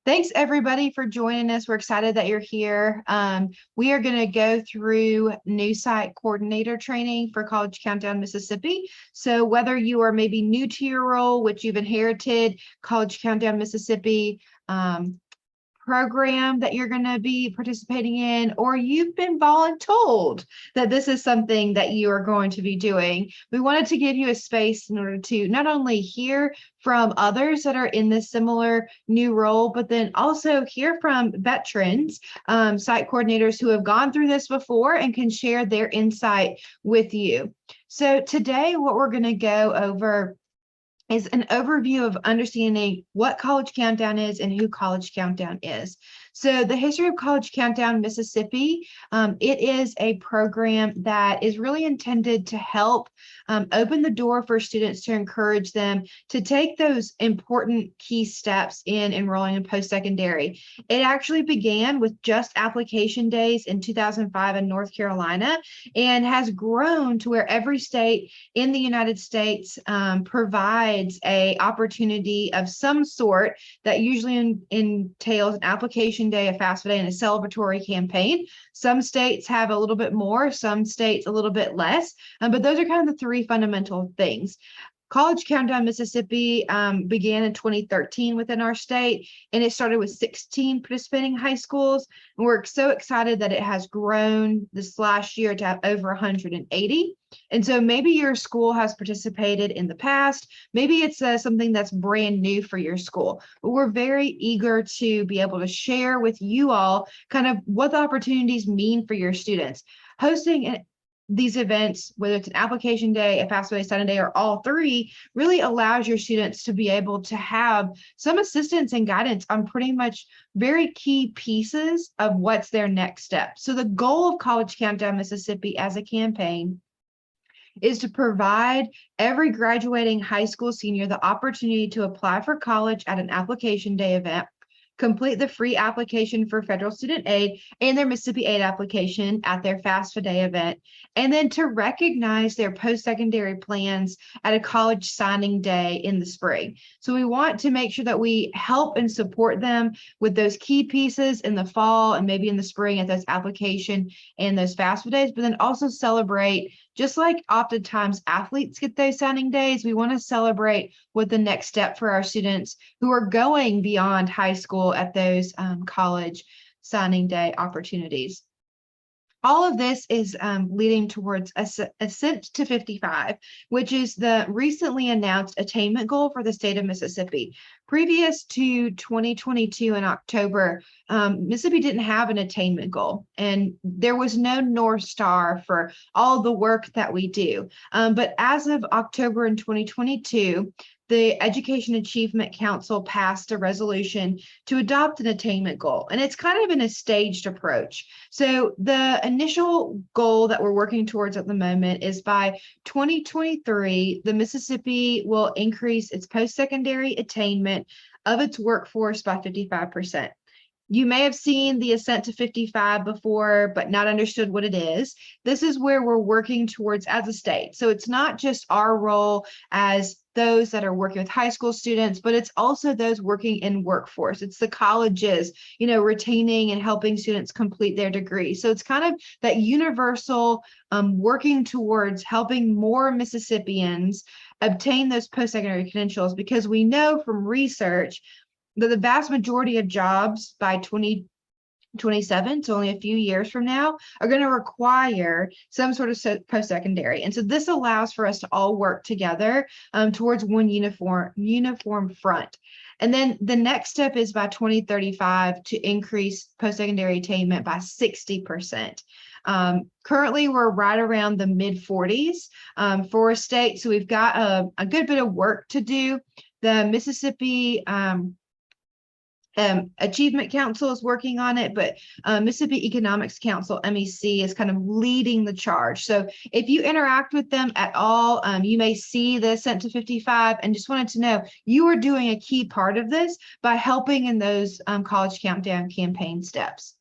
Thanks everybody for joining us. We're excited that you're here. We are going to go through new site coordinator training for College Countdown Mississippi. So whether you are maybe new to your role, which you've inherited College Countdown Mississippi program that you're going to be participating in, or you've been voluntold that this is something that you are going to be doing, we wanted to give you a space in order to not only hear from others that are in this similar new role, but then also hear from veterans, site coordinators who have gone through this before and can share their insight with you. So today, what we're going to go over is an overview of understanding what College Countdown is and who College Countdown is. So the history of College Countdown Mississippi, it is a program that is really intended to help open the door for students, to encourage them to take those important key steps in enrolling in post-secondary. It actually began with just application days in 2005 in North Carolina and has grown to where every state in the United States provides a opportunity of some sort that usually entails an application day, a FAFSA day, and a celebratory campaign. Some states have a little bit more, some states a little bit less, but those are kind of the three fundamental things. College Countdown Mississippi began in 2013 within our state, and it started with 16 participating high schools. And we're so excited that it has grown this last year to have over 180. And so maybe your school has participated in the past. Maybe it's something that's brand new for your school. But we're very eager to be able to share with you all kind of what the opportunities mean for your students. Hosting these events, whether it's an application day, a FAFSA day, Sunday, or all three, really allows your students to be able to have some assistance and guidance on pretty much very key pieces of what's their next step. So the goal of College Countdown Mississippi as a campaign is to provide every graduating high school senior the opportunity to apply for college at an application day event, complete the free application for federal student aid and their Mississippi Aid application at their FAFSA day event, and then to recognize their post-secondary plans at a college signing day in the spring. So we want to make sure that we help and support them with those key pieces in the fall and maybe in the spring at those application and those FAFSA days, but then also celebrate, just like oftentimes athletes get those signing days, we want to celebrate what the next step for our students who are going beyond high school at those college signing day opportunities. All of this is leading towards Ascent to 55, which is the recently announced attainment goal for the state of Mississippi. Previous to 2022 in October, Mississippi didn't have an attainment goal, and there was no North Star for all the work that we do. But as of October in 2022, the Education Achievement Council passed a resolution to adopt an attainment goal, and it's kind of in a staged approach. So the initial goal that we're working towards at the moment is by 2023, the Mississippi will increase its post-secondary attainment of its workforce by 55%. You may have seen the Ascent to 55 before, but not understood what it is. This is where we're working towards as a state. So it's not just our role as those that are working with high school students, but it's also those working in workforce. It's the colleges, retaining and helping students complete their degree. So it's kind of that universal working towards helping more Mississippians obtain those post-secondary credentials, because we know from research that the vast majority of jobs by 2027, so only a few years from now, are going to require some sort of post-secondary. And so this allows for us to all work together towards one uniform front. And then the next step is by 2035 to increase post-secondary attainment by 60%. Currently, we're right around the mid-40s for a state, so we've got a good bit of work to do. The Mississippi Achievement Council is working on it, but Mississippi Economics Council, MEC, is kind of leading the charge. So if you interact with them at all, you may see the Ascent to 55, and just wanted to know you are doing a key part of this by helping in those College Countdown campaign steps.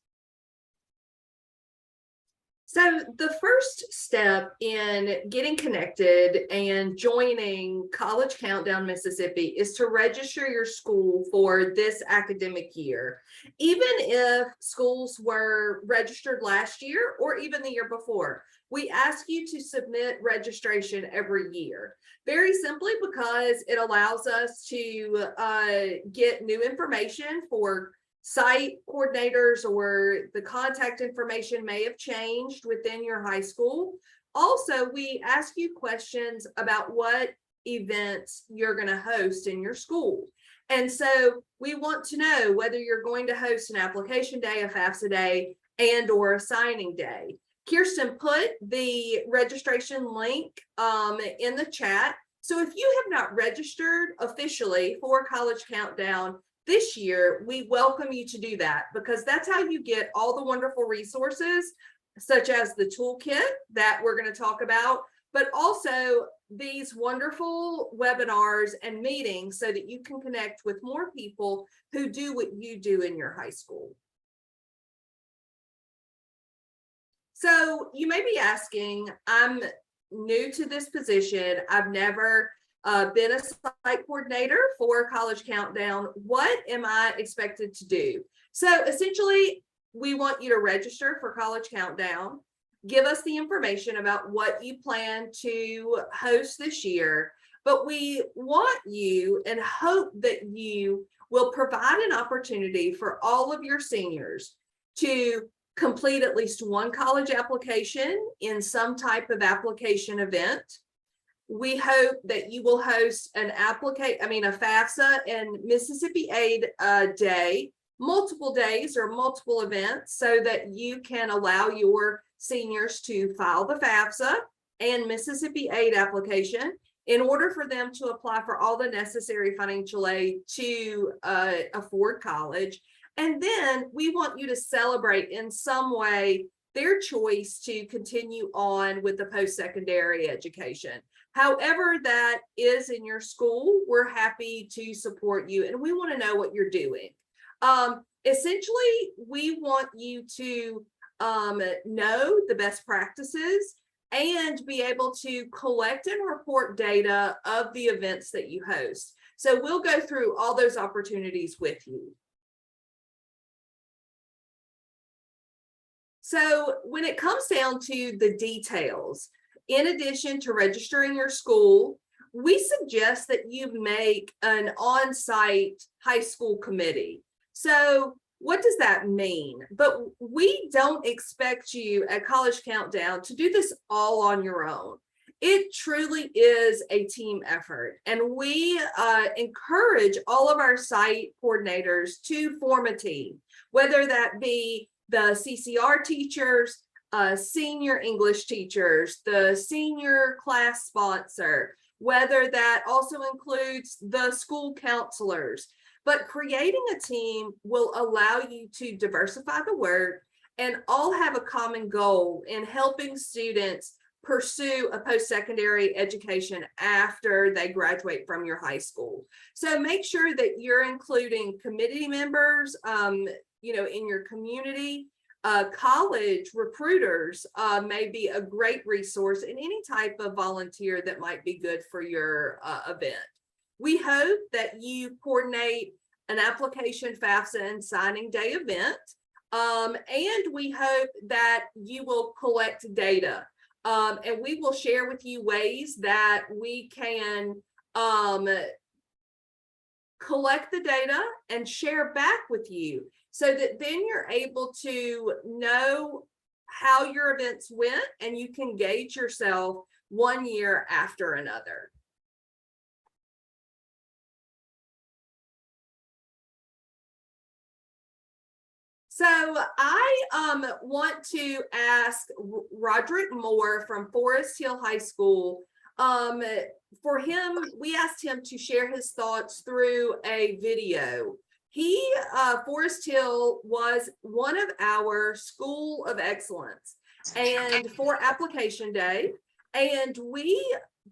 So the first step in getting connected and joining College Countdown Mississippi is to register your school for this academic year. Even if schools were registered last year or even the year before, we ask you to submit registration every year. Very simply because it allows us to get new information for site coordinators, or the contact information may have changed within your high school. Also, we ask you questions about what events you're going to host in your school. And so we want to know whether you're going to host an application day, a FAFSA day, and or a signing day. Kirsten put the registration link in the chat. So if you have not registered officially for College Countdown this year, we welcome you to do that, because that's how you get all the wonderful resources, such as the toolkit that we're going to talk about, but also these wonderful webinars and meetings so that you can connect with more people who do what you do in your high school. So you may be asking, I'm new to this position. I've never been a site coordinator for College Countdown. What am I expected to do? So essentially, we want you to register for College Countdown, give us the information about what you plan to host this year, but we want you and hope that you will provide an opportunity for all of your seniors to complete at least one college application in some type of application event. We hope that you will host a FAFSA and Mississippi Aid Day, multiple days or multiple events, so that you can allow your seniors to file the FAFSA and Mississippi Aid application in order for them to apply for all the necessary financial aid to afford college. And then we want you to celebrate in some way their choice to continue on with the post-secondary education. However that is in your school, we're happy to support you, and we want to know what you're doing. Essentially, we want you to know the best practices and be able to collect and report data of the events that you host. So we'll go through all those opportunities with you. So when it comes down to the details, in addition to registering your school, we suggest that you make an on-site high school committee. So what does that mean? But we don't expect you at College Countdown to do this all on your own. It truly is a team effort, and we encourage all of our site coordinators to form a team, whether that be the CCR teachers, senior English teachers, the senior class sponsor, whether that also includes the school counselors. But creating a team will allow you to diversify the work and all have a common goal in helping students pursue a post-secondary education after they graduate from your high school. So make sure that you're including committee members, in your community. College recruiters may be a great resource, and any type of volunteer that might be good for your event. We hope that you coordinate an application, FAFSA, and signing day event. And we hope that you will collect data. And we will share with you ways that we can collect the data and share back with you, so that then you're able to know how your events went and you can gauge yourself one year after another. So I want to ask Roderick Moore from Forest Hill High School. For him, we asked him to share his thoughts through a video. Forest Hill was one of our School of Excellence and for application day, and we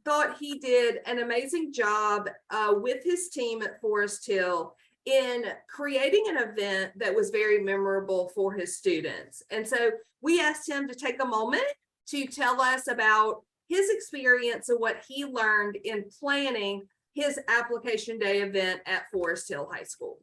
thought he did an amazing job with his team at Forest Hill in creating an event that was very memorable for his students. And so we asked him to take a moment to tell us about his experience and what he learned in planning his application day event at Forest Hill High School.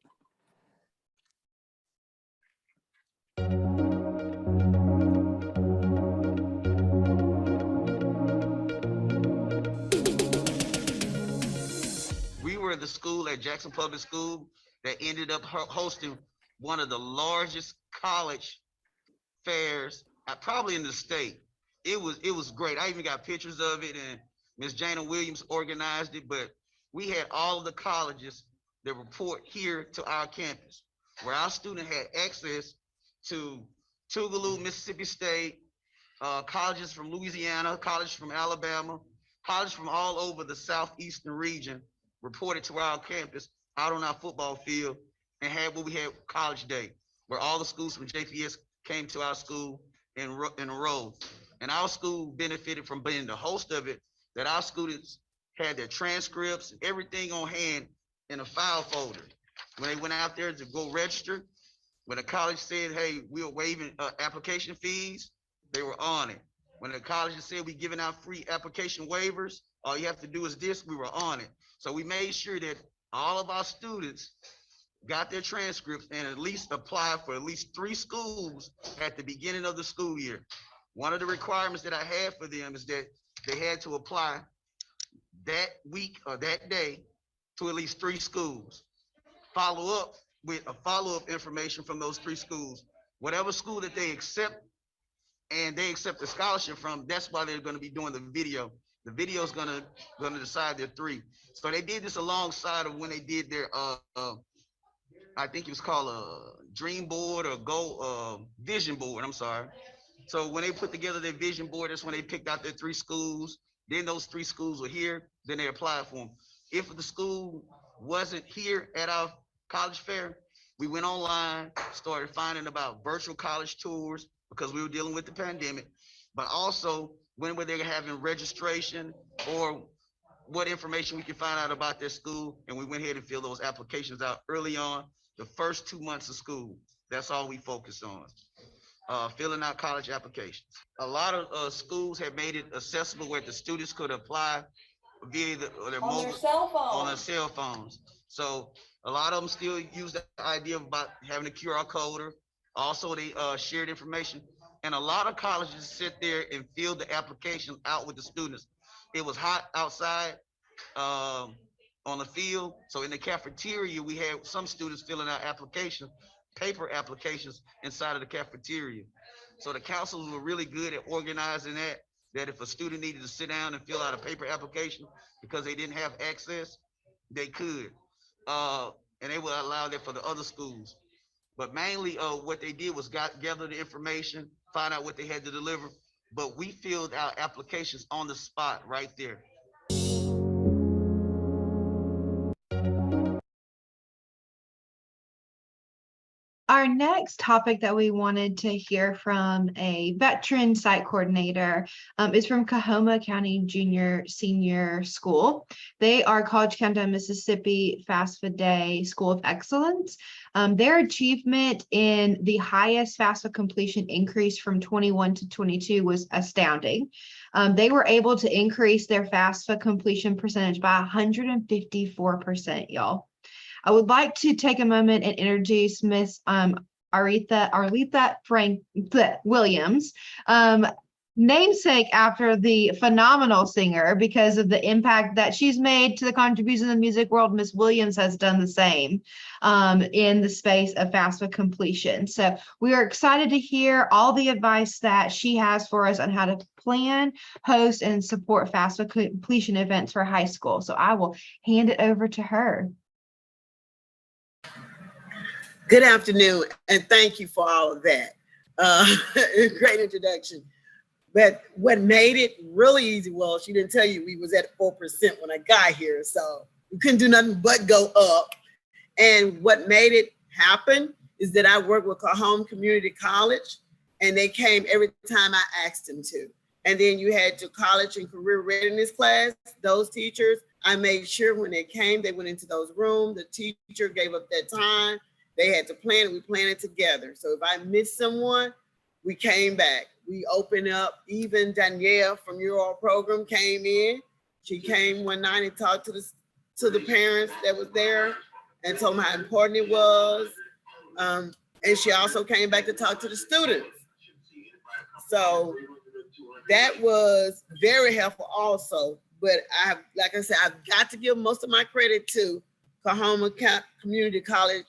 We were the school at Jackson Public School that ended up hosting one of the largest college fairs, probably in the state. It was great. I even got pictures of it, and Miss Jana Williams organized it, but we had all of the colleges that report here to our campus, where our student had access to Tougaloo, Mississippi State, colleges from Louisiana, colleges from Alabama, colleges from all over the southeastern region reported to our campus out on our football field, and had what we had College Day, where all the schools from JPS came to our school and enrolled. And our school benefited from being the host of it, that our students had their transcripts and everything on hand in a file folder. When they went out there to go register, when the college said, hey, we are waiving application fees, they were on it. When the college said we giving out free application waivers, all you have to do is this, we were on it. So we made sure that all of our students got their transcripts and at least applied for at least 3 schools at the beginning of the school year. One of the requirements that I had for them is that they had to apply that week or that day to at least 3 schools. Follow up with a follow-up information from those 3 schools. Whatever school that they accept and they accept the scholarship from, that's why they're going to be doing the video. The video is going to decide their 3. So they did this alongside of when they did their I think it was called a dream board or vision board. I'm sorry. So when they put together their vision board, that's when they picked out their 3 schools. Then those 3 schools were here. Then they applied for them. If the school wasn't here at our college fair, we went online, started finding about virtual college tours because we were dealing with the pandemic, but also when were they having registration or what information we could find out about their school. And we went ahead and filled those applications out early on, the first 2 months of school. That's all we focused on. Filling out college applications. A lot of schools have made it accessible where the students could apply via their mobile, on their cell phones. So a lot of them still use the idea about having a QR code. Also, they shared information. And a lot of colleges sit there and fill the application out with the students. It was hot outside on the field. So in the cafeteria, we had some students filling out applications, paper applications inside of the cafeteria. So the councils were really good at organizing that if a student needed to sit down and fill out a paper application because they didn't have access, they could. And they would allow that for the other schools. But mainly what they did was gather the information, find out what they had to deliver, but we filled out applications on the spot right there. Our next topic that we wanted to hear from a veteran site coordinator is from Coahoma County Junior Senior School. They are College Countdown, Mississippi FAFSA Day School of Excellence. Their achievement in the highest FAFSA completion increase from 21 to 22 was astounding. They were able to increase their FAFSA completion percentage by 154%, y'all. I would like to take a moment and introduce Miss Arletha Frank Williams, namesake after the phenomenal singer because of the impact that she's made to the contribution in the music world. Miss Williams has done the same in the space of FAFSA completion. So we are excited to hear all the advice that she has for us on how to plan, host, and support FAFSA completion events for high school. So I will hand it over to her. Good afternoon, and thank you for all of that. Great introduction. But what made it really easy was she didn't tell you we was at 4% when I got here, so we couldn't do nothing but go up. And what made it happen is that I worked with Coahoma Community College, and they came every time I asked them to. And then you had your college and career readiness class. Those teachers I made sure when they came, they went into those rooms. The teacher gave up that time. They had to plan it. We planned it together. So if I missed someone, we came back. We opened up. Even Danielle from your all program came in. She came one night and talked to the parents that was there and told them how important it was. And she also came back to talk to the students. So that was very helpful also. But like I said, I've got to give most of my credit to Coahoma Community College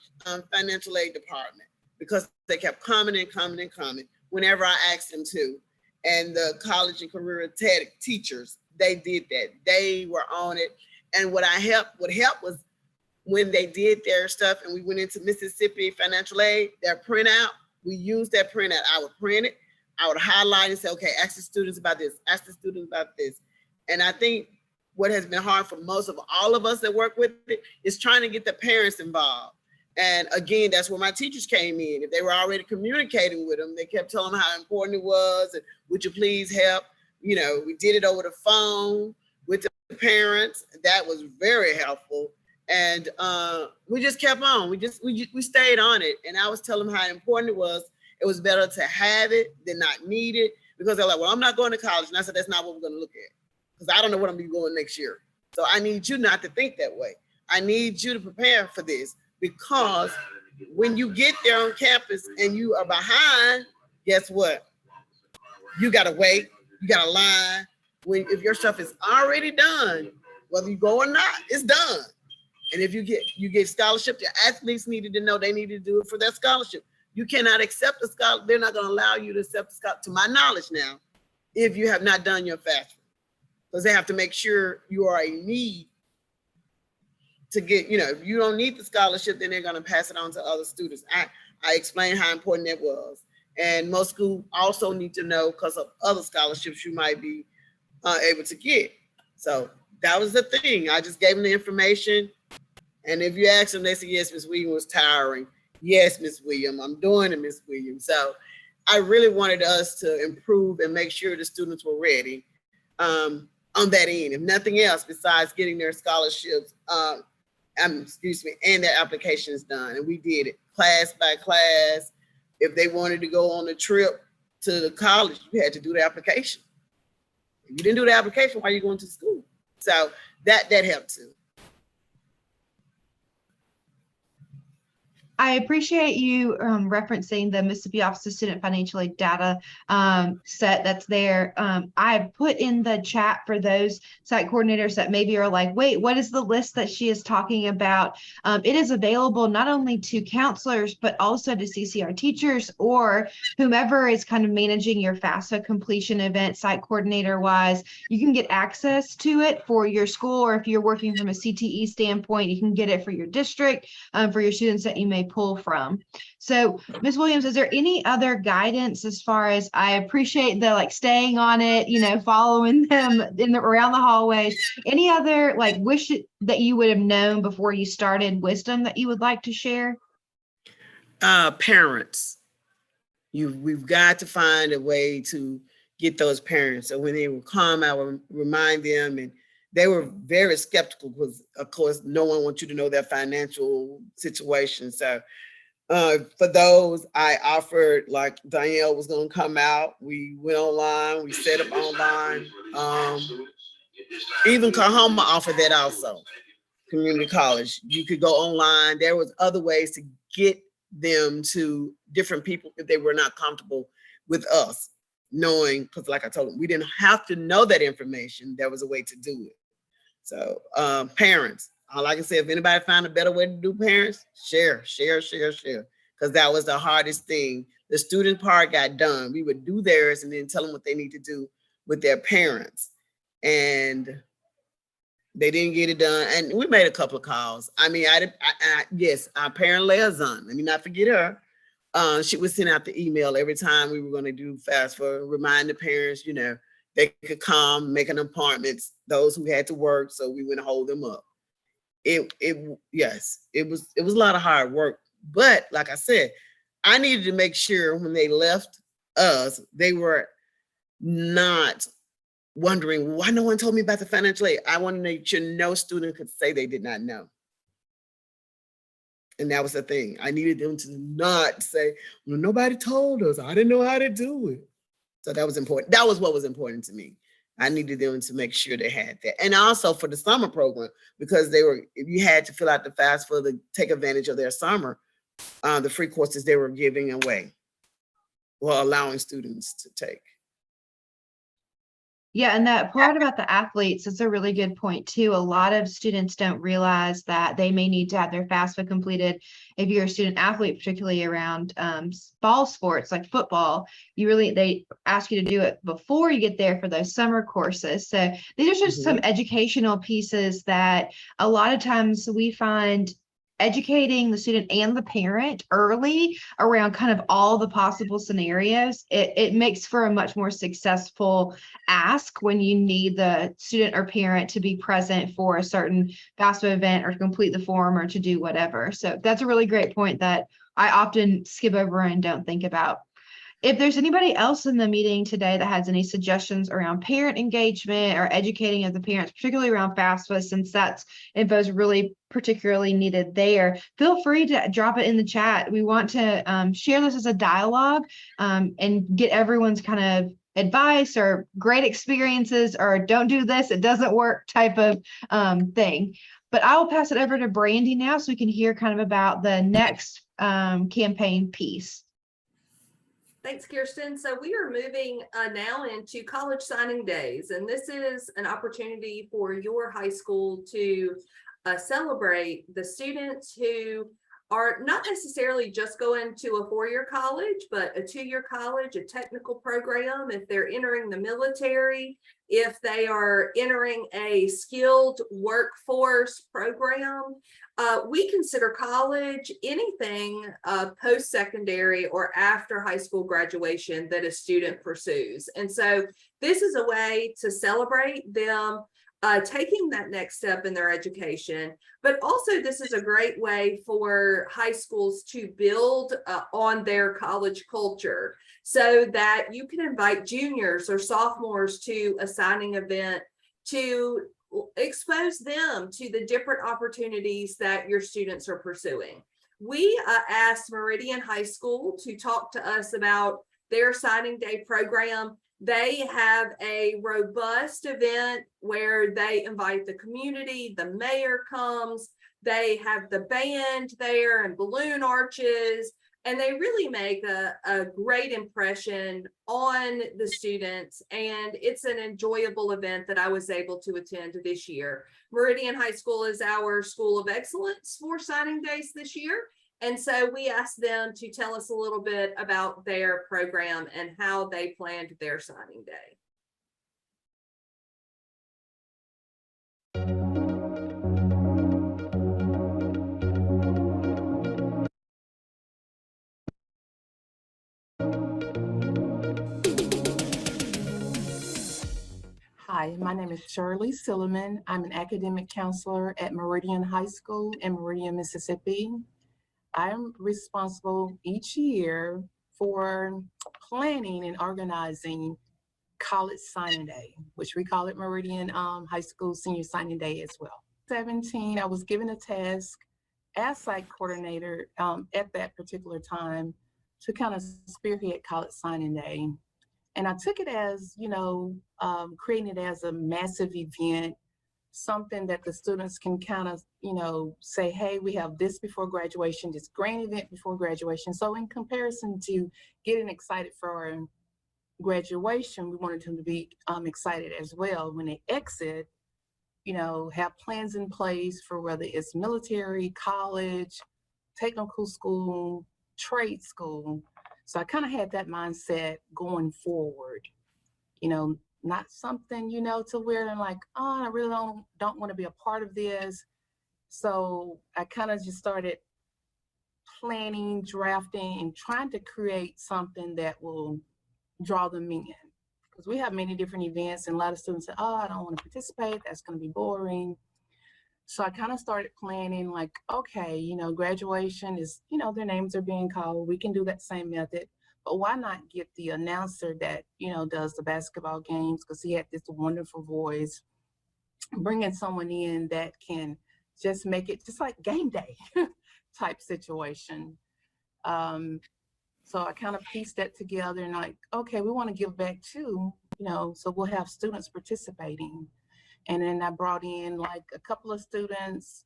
Financial Aid Department, because they kept coming whenever I asked them to. And the college and career tech teachers, they did that. They were on it. And what helped was when they did their stuff and we went into Mississippi Financial Aid, their printout, we used that printout. I would print it, I would highlight and say, okay, ask the students about this, ask the students about this. And I think what has been hard for most of all of us that work with it is trying to get the parents involved. And again, that's where my teachers came in. If they were already communicating with them, they kept telling them how important it was and would you please help? You know, we did it over the phone with the parents. That was very helpful. And we just kept on. We stayed on it. And I was telling them how important it was. It was better to have it than not need it, because they're like, well, I'm not going to college. And I said, that's not what we're going to look at, because I don't know what I'm going to be going next year. So I need you not to think that way. I need you to prepare for this, because when you get there on campus and you are behind, guess what? You got to wait. You got to line. If your stuff is already done, whether you go or not, it's done. And if you get scholarship, your athletes needed to know they needed to do it for their scholarship. You cannot accept a scholarship. They're not going to allow you to accept a scholarship, to my knowledge now, if you have not done your FAFSA, because they have to make sure you are a need to get, if you don't need the scholarship, then they're going to pass it on to other students. I explained how important that was. And most schools also need to know because of other scholarships you might be able to get. So that was the thing. I just gave them the information. And if you ask them, they say, yes, Ms. Williams was tiring. Yes, Ms. Williams, I'm doing it, Ms. Williams. So I really wanted us to improve and make sure the students were ready on that end. If nothing else, besides getting their scholarships, and their applications done. And we did it class by class. If they wanted to go on a trip to the college, you had to do the application. If you didn't do the application, why are you going to school? So that helped too. I appreciate you referencing the Mississippi Office of Student Financial Aid data set that's there. I put in the chat for those site coordinators that maybe are like, wait, what is the list that she is talking about? It is available not only to counselors, but also to CCR teachers or whomever is kind of managing your FAFSA completion event site coordinator wise. You can get access to it for your school, or if you're working from a CTE standpoint, you can get it for your district, for your students that you may pull from. So Ms. Williams, is there any other guidance as far as, I appreciate the staying on it, following them around the hallways, any other wish that you would have known before you started, wisdom that you would like to share? Parents, we've got to find a way to get those parents. So when they will come, I will remind them, and they were very skeptical because, of course, no one wants you to know their financial situation. So for those, I offered, like Danielle was going to come out. We went online. We set up online. Even Coahoma offered that also. Community college. You could go online. There was other ways to get them to different people if they were not comfortable with us knowing, because like I told them, we didn't have to know that information. There was a way to do it. So parents, like I said, if anybody found a better way to do parents, share, because that was the hardest thing. The student part got done. We would do theirs and then tell them what they need to do with their parents. And they didn't get it done. And we made a couple of calls. I mean, yes, our parent liaison, let me not forget her. She would send out the email every time we were going to do FAFSA, remind the parents, they could come, make an appointment, those who had to work, so we wouldn't hold them up. Yes, it was a lot of hard work. But like I said, I needed to make sure when they left us, they were not wondering why no one told me about the financial aid. I want to make sure no student could say they did not know. And that was the thing. I needed them to not say, well, nobody told us. I didn't know how to do it. So that was important. That was what was important to me. I needed them to make sure they had that. And also for the summer program, because you had to fill out the FAFSA to take advantage of their summer, the free courses they were giving away or allowing students to take. Yeah, and that part about the athletes is a really good point too. A lot of students don't realize that they may need to have their FAFSA completed. If you're a student athlete, particularly around ball sports like football, they ask you to do it before you get there for those summer courses. So these are just some educational pieces that a lot of times we find educating the student and the parent early around kind of all the possible scenarios. It makes for a much more successful ask when you need the student or parent to be present for a certain FAFSA event or to complete the form or to do whatever. So that's a really great point that I often skip over and don't think about. If there's anybody else in the meeting today that has any suggestions around parent engagement or educating of the parents, particularly around FAFSA, since that's info is really particularly needed there, feel free to drop it in the chat. We want to share this as a dialogue and get everyone's kind of advice or great experiences or don't do this, it doesn't work type of thing. But I will pass it over to Brandy now so we can hear kind of about the next campaign piece. Thanks, Kirsten. So we are moving now into college signing days, and this is an opportunity for your high school to celebrate the students who are not necessarily just going to a four-year college, but a two-year college, a technical program, if they're entering the military, if they are entering a skilled workforce program. We consider college anything post-secondary or after high school graduation that a student pursues. And so this is a way to celebrate them taking that next step in their education, but also this is a great way for high schools to build on their college culture so that you can invite juniors or sophomores to a signing event to expose them to the different opportunities that your students are pursuing. We asked Meridian High School to talk to us about their signing day program. They have a robust event where they invite the community, the mayor comes, they have the band there and balloon arches, and they really make a great impression on the students. And it's an enjoyable event that I was able to attend this year. Meridian High School is our school of excellence for signing days this year. And so we asked them to tell us a little bit about their program and how they planned their signing day. Hi, my name is Shirley Silliman. I'm an academic counselor at Meridian High School in Meridian, Mississippi. I'm responsible each year for planning and organizing college signing day, which we call it Meridian High School Senior Signing Day as well. 17, I was given a task as site coordinator at that particular time to kind of spearhead college signing day. And I took it as, creating it as a massive event, something that the students can kind of, say, hey, we have this before graduation, this grand event before graduation. So in comparison to getting excited for graduation, we wanted them to be excited as well when they exit, have plans in place for whether it's military, college, technical school, trade school. So I kind of had that mindset going forward, not something, to where I'm like, oh, I really don't want to be a part of this. So I kind of just started planning, drafting, and trying to create something that will draw them in. Because we have many different events and a lot of students say, oh, I don't want to participate. That's going to be boring. So I kind of started planning like, okay, graduation is, their names are being called. We can do that same method. but why not get the announcer that, you know, does the basketball games, because he had this wonderful voice, bringing someone in that can just make it just like game day type situation. So I kind of pieced that together and like, okay, we want to give back too, you know, so we'll have students participating. And then I brought in like a couple of students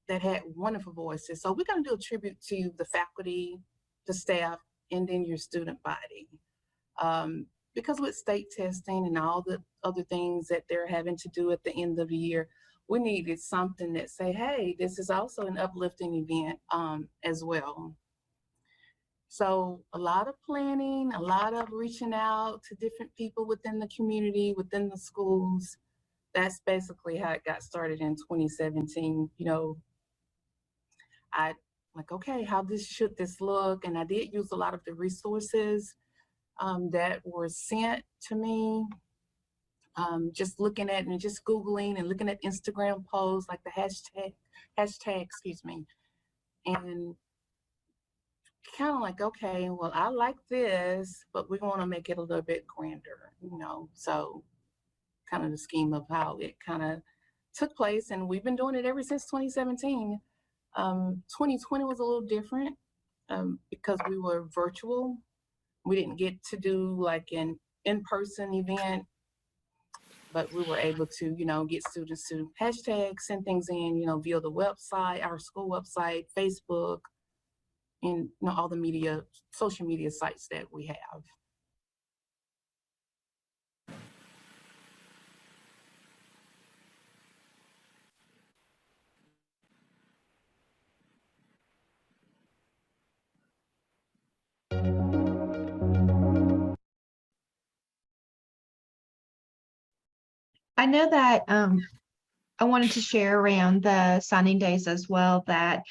that had wonderful voices. So we're going to do a tribute to the faculty, the staff, and then your student body. Because with state testing and all the other things that they're having to do at the end of the year, we needed something that say, hey, this is also an uplifting event as well. So a lot of planning, a lot of reaching out to different people within the community, within the schools. That's basically how it got started in 2017. You know, I like, okay, how should this look? And I did use a lot of the resources that were sent to me. Just looking at and just Googling and looking at Instagram posts, like the hashtag, excuse me. And kind of like, okay, well, I like this, but we want to make it a little bit grander, you know? So kind of the scheme of how it kind of took place. And we've been doing it ever since 2017. 2020 was a little different because we were virtual. We didn't get to do like an in-person event, but we were able to, you know, get students to hashtag, send things in, you know, via the website, our school website, Facebook, and, you know, all the media, social media sites that we have. I know that I wanted to share around the signing days as well that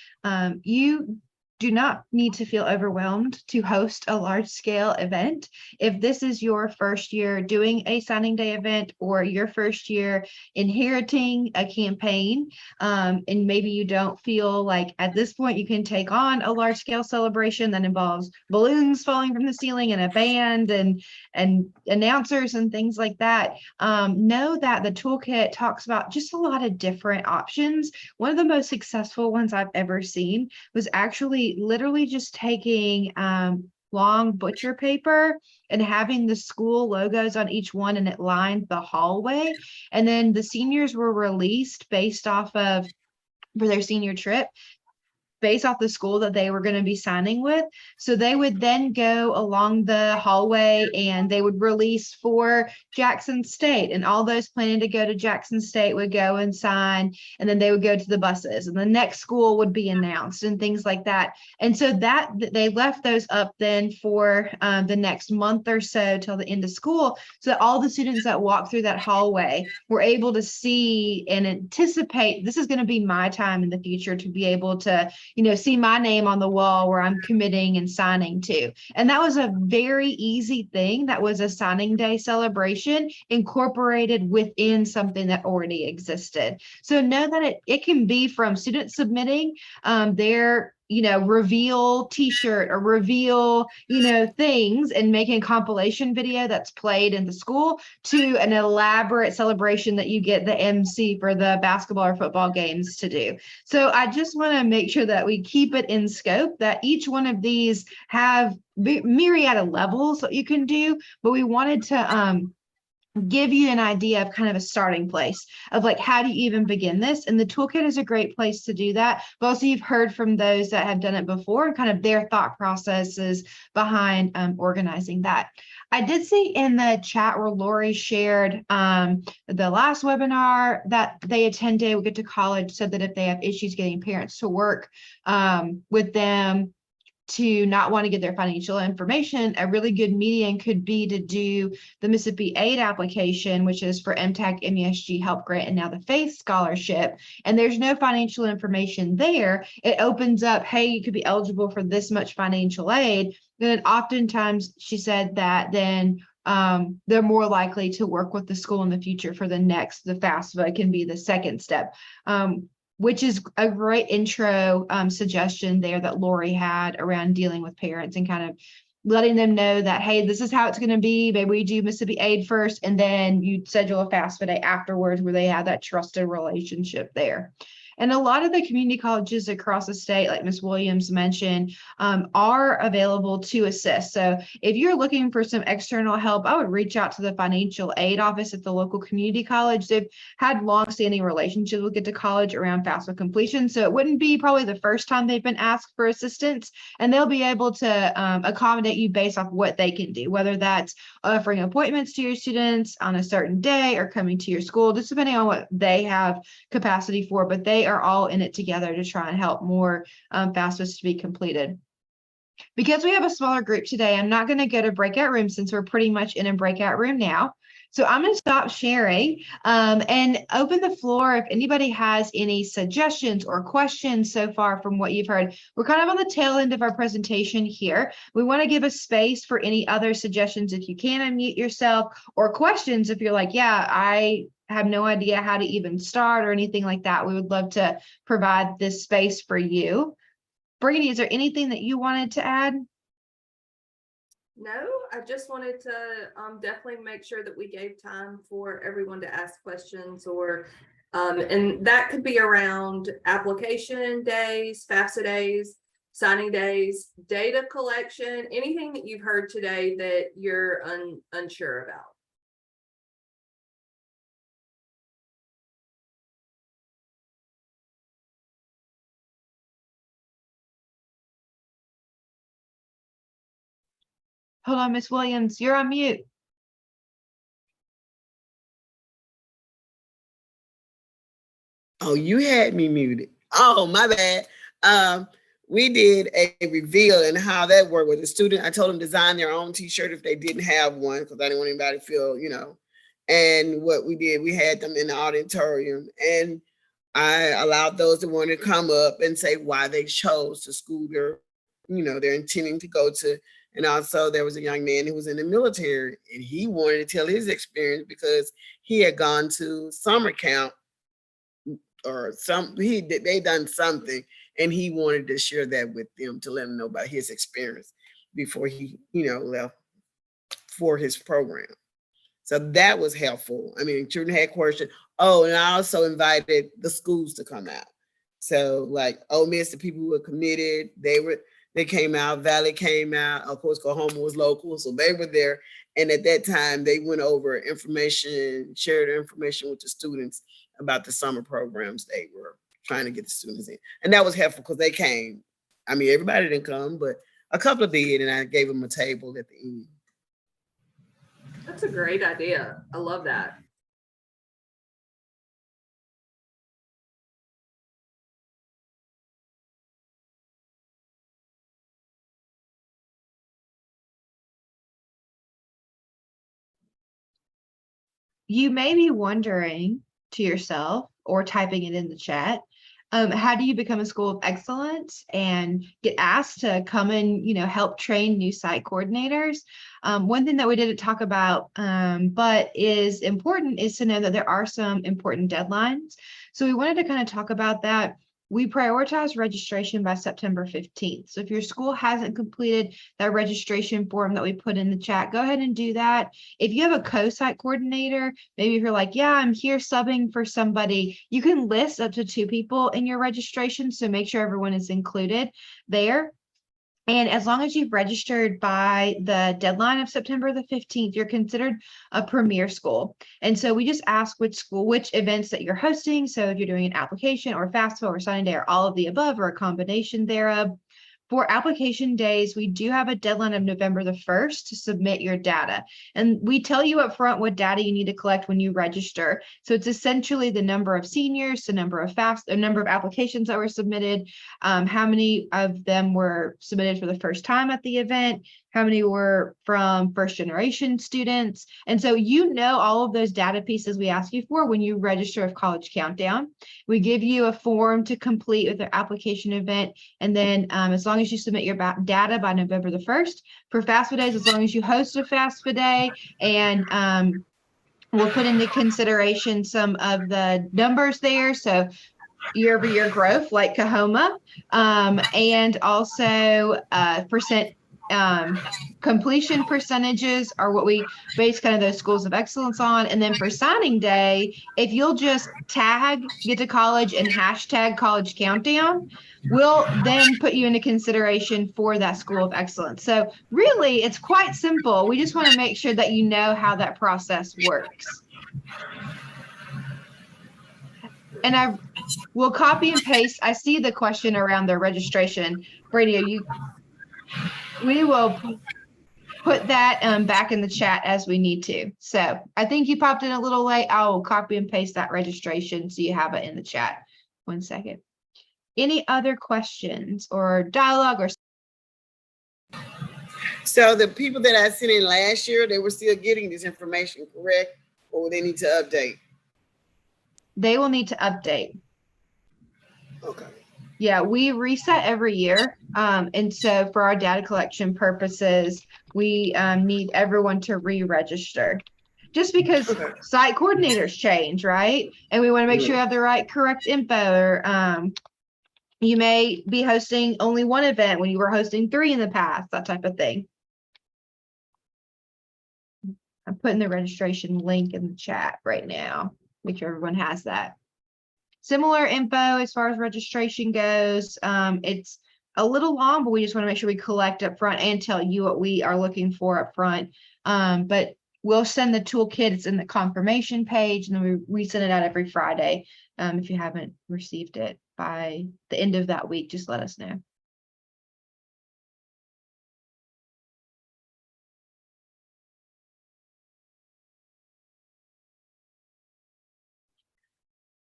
you do not need to feel overwhelmed to host a large scale event. If this is your first year doing a signing day event or your first year inheriting a campaign, and maybe you don't feel like at this point you can take on a large scale celebration that involves balloons falling from the ceiling and a band and announcers and things like that, know that the toolkit talks about just a lot of different options. One of the most successful ones I've ever seen was actually literally just taking long butcher paper and having the school logos on each one, and it lined the hallway. And then the seniors were released based off of, for their senior trip, based off the school that they were going to be signing with. So they would then go along the hallway and they would release for Jackson State, and all those planning to go to Jackson State would go and sign, and then they would go to the buses, and the next school would be announced and things like that. And so that they left those up then for the next month or so till the end of school, so that all the students that walk through that hallway were able to see and anticipate, this is going to be my time in the future to be able to, you know, see my name on the wall where I'm committing and signing to. And that was a very easy thing. That was a signing day celebration incorporated within something that already existed. So know that it can be from students submitting their, you know, reveal t-shirt or reveal, you know, things and making a compilation video that's played in the school, to an elaborate celebration that you get the MC for the basketball or football games to do. So I just want to make sure that we keep it in scope, that each one of these have myriad of levels that you can do, but we wanted to give you an idea of kind of a starting place of like, how do you even begin this? And the toolkit is a great place to do that. But also you've heard from those that have done it before and kind of their thought processes behind organizing that. I did see in the chat where Lori shared the last webinar that they attended, We Get to College, said that if they have issues getting parents to work with them, to not want to get their financial information, a really good median could be to do the Mississippi Aid application, which is for MTAC, MESG, Help Grant, and now the Faith Scholarship. And there's no financial information there. It opens up, hey, you could be eligible for this much financial aid. Then oftentimes she said that then they're more likely to work with the school in the future for the FAFSA can be the second step. Which is a great intro suggestion there that Lori had around dealing with parents and kind of letting them know that, hey, this is how it's going to be. Maybe we do Mississippi Aid first, and then you schedule a FAFSA day afterwards where they have that trusted relationship there. And a lot of the community colleges across the state, like Ms. Williams mentioned, are available to assist. So if you're looking for some external help, I would reach out to the financial aid office at the local community college. They've had longstanding relationships with Get to College around FAFSA completion. So it wouldn't be probably the first time they've been asked for assistance, and they'll be able to accommodate you based off what they can do, whether that's offering appointments to your students on a certain day or coming to your school, just depending on what they have capacity for, but they are all in it together to try and help more FAFSAs to be completed. Because we have a smaller group today, I'm not going to go to breakout room since we're pretty much in a breakout room now. So I'm going to stop sharing and open the floor if anybody has any suggestions or questions so far from what you've heard. We're kind of on the tail end of our presentation here. We want to give a space for any other suggestions if you can unmute yourself, or questions if you're like, yeah, I have no idea how to even start or anything like that. We would love to provide this space for you. Brittany, is there anything that you wanted to add? No, I just wanted to definitely make sure that we gave time for everyone to ask questions, or and that could be around application days, FAFSA days, signing days, data collection, anything that you've heard today that you're unsure about. Hold on, Miss Williams, you're on mute. Oh, you had me muted. Oh, my bad. We did a reveal and how that worked with the student. I told them design their own t-shirt if they didn't have one, because I didn't want anybody to feel, And what we did, we had them in the auditorium, and I allowed those that wanted to come up and say why they chose the school they're intending to go to. And also there was a young man who was in the military, and he wanted to tell his experience because he had gone to summer camp or they done something, and he wanted to share that with them to let them know about his experience before he, left for his program. So that was helpful. I mean, children had questions. Oh, and I also invited the schools to come out. So like Ole Miss, the people who were committed, they came out. Valley came out. Of course, Coahoma was local, so they were there. And at that time, they went over information, shared information with the students about the summer programs they were trying to get the students in. And that was helpful because they came. I mean, everybody didn't come, but a couple did, and I gave them a table at the end. That's a great idea. I love that. You may be wondering to yourself or typing it in the chat, how do you become a school of excellence and get asked to come and, help train new site coordinators? One thing that we didn't talk about, but is important, is to know that there are some important deadlines. So we wanted to kind of talk about that. We prioritize registration by September 15th. So if your school hasn't completed that registration form that we put in the chat, go ahead and do that. If you have a co-site coordinator, maybe if you're like, yeah, I'm here subbing for somebody, you can list up to 2 people in your registration. So make sure everyone is included there. And as long as you've registered by the deadline of September the 15th, you're considered a premier school. And so we just ask which events that you're hosting. So if you're doing an application or FAFSA or signing day or all of the above or a combination thereof. For application days, we do have a deadline of November the 1st to submit your data. And we tell you up front what data you need to collect when you register. So it's essentially the number of seniors, the number of number of applications that were submitted, how many of them were submitted for the first time at the event, how many were from first generation students. And so all of those data pieces we ask you for when you register with College Countdown. We give you a form to complete with the application event. And then as long as you submit your data by November the 1st, for FAFSA days, as long as you host a FAFSA day, and we'll put into consideration some of the numbers there. So year-over-year growth like Coahoma, and also percent completion percentages are what we base kind of those schools of excellence on. And then for signing day, if you'll just tag Get to College and hashtag College Countdown, we'll then put you into consideration for that school of excellence. So really, it's quite simple. We just want to make sure that you know how that process works. And I will copy and paste. I see the question around the registration. Brady, we will put that back in the chat as we need to. So I think you popped in a little late. I will copy and paste that registration so you have it in the chat. 1 second. Any other questions or dialogue or? So the people that I sent in last year, they were still getting this information, correct? Or would they need to update? They will need to update. Okay. Yeah, we reset every year. And so for our data collection purposes, we need everyone to re-register. Just because Okay. site coordinators change, right? And we want to make sure you have the right correct info. Or you may be hosting only one event when you were hosting 3 in the past, that type of thing. I'm putting the registration link in the chat right now. Make sure everyone has that. Similar info as far as registration goes. It's a little long, but we just want to make sure we collect up front and tell you what we are looking for up front. But we'll send the toolkit. It's in the confirmation page, and then we send it out every Friday. If you haven't received it by the end of that week, just let us know.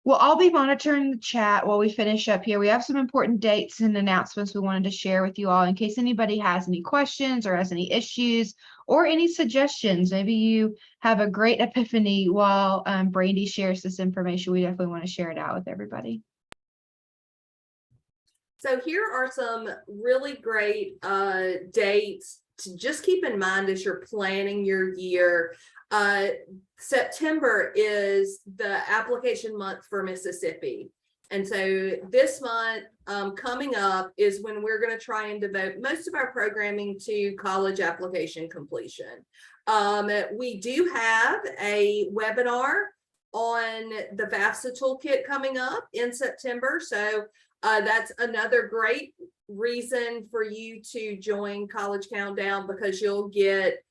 Well, I'll be monitoring the chat while we finish up here. We have some important dates and announcements we wanted to share with you all in case anybody has any questions or has any issues or any suggestions. Maybe you have a great epiphany while Brandy shares this information. We definitely want to share it out with everybody. So here are some really great dates to just keep in mind as you're planning your year. September is the application month for Mississippi. And so this month coming up is when we're going to try and devote most of our programming to college application completion. We do have a webinar on the FAFSA toolkit coming up in September. So that's another great reason for you to join College Countdown, because you'll get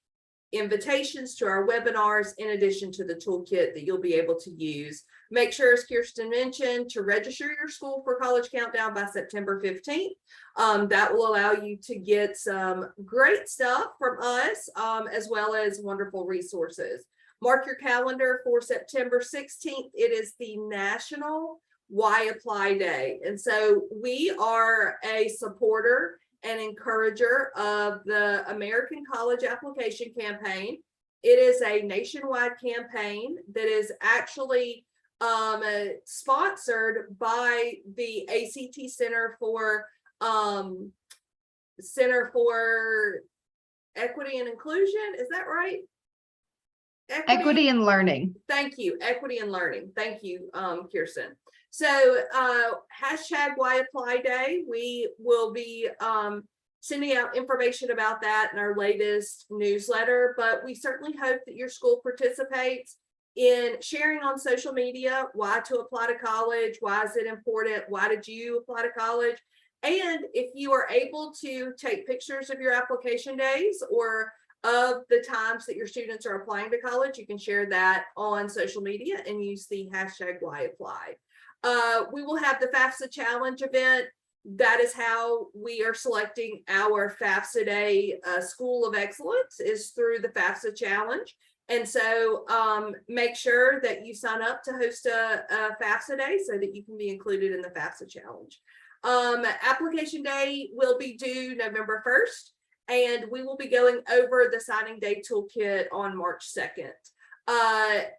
invitations to our webinars in addition to the toolkit that you'll be able to use. Make sure, as Kirsten mentioned, to register your school for College Countdown by September 15th. That will allow you to get some great stuff from us, as well as wonderful resources. Mark your calendar for September 16th. It is the National Why Apply Day. And so we are a supporter and encourager of the American College Application Campaign. It is a nationwide campaign that is actually sponsored by the ACT Center for Equity and Inclusion. Is that right? Equity and Learning. Thank you. Equity and Learning. Thank you, Kirsten. So hashtag Why Apply Day, we will be sending out information about that in our latest newsletter, but we certainly hope that your school participates in sharing on social media why to apply to college, why is it important, why did you apply to college, and if you are able to take pictures of your application days or of the times that your students are applying to college, you can share that on social media and use the hashtag Why Apply. We will have the FAFSA Challenge event. That is how we are selecting our FAFSA Day School of Excellence, is through the FAFSA Challenge. And so make sure that you sign up to host a FAFSA Day so that you can be included in the FAFSA Challenge. Application Day will be due November 1st, and we will be going over the signing day toolkit on March 2nd.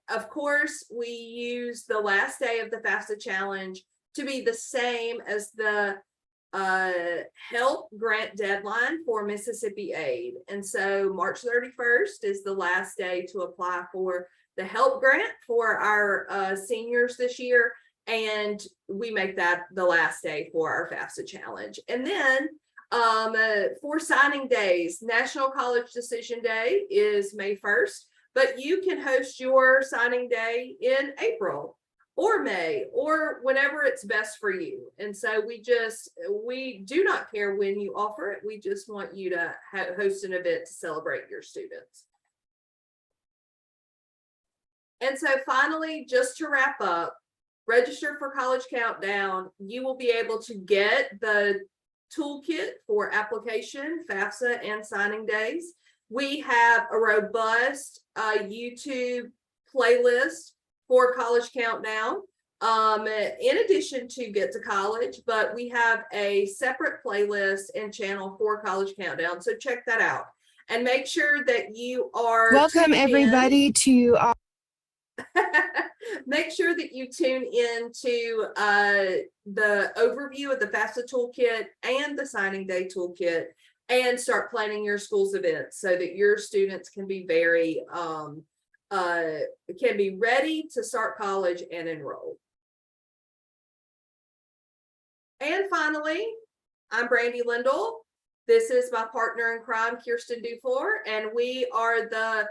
Of course, we use the last day of the FAFSA Challenge to be the same as the HELP grant deadline for Mississippi Aid. And so March 31st is the last day to apply for the HELP grant for our seniors this year. And we make that the last day for our FAFSA Challenge. And then For signing days, National College Decision Day is May 1st, but you can host your signing day in April or May or whenever it's best for you. And so we do not care when you offer it. We just want you to host an event to celebrate your students. And so finally, just to wrap up, register for College Countdown. You will be able to get the toolkit for application, FAFSA, and signing days. We have a robust YouTube playlist for College Countdown, in addition to Get to College, but we have a separate playlist and channel for College Countdown. So check that out and make sure that you are Welcome tuned in. everybody to Make sure that you tune in to the overview of the FAFSA toolkit and the signing day toolkit and start planning your school's events so that your students can be ready to start college and enroll. And finally, I'm Brandy Lindell. This is my partner in crime, Kirsten Dufour, and we are the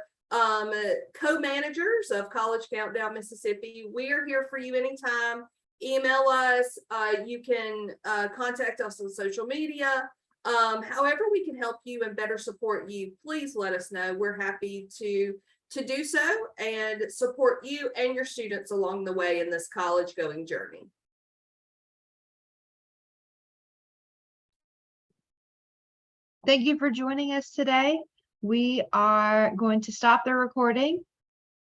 co-managers of College Countdown Mississippi. We are here for you anytime. Email us. You can contact us on social media. However we can help you and better support you, please let us know. We're happy to do so and support you and your students along the way in this college going journey. Thank you for joining us today. We are going to stop the recording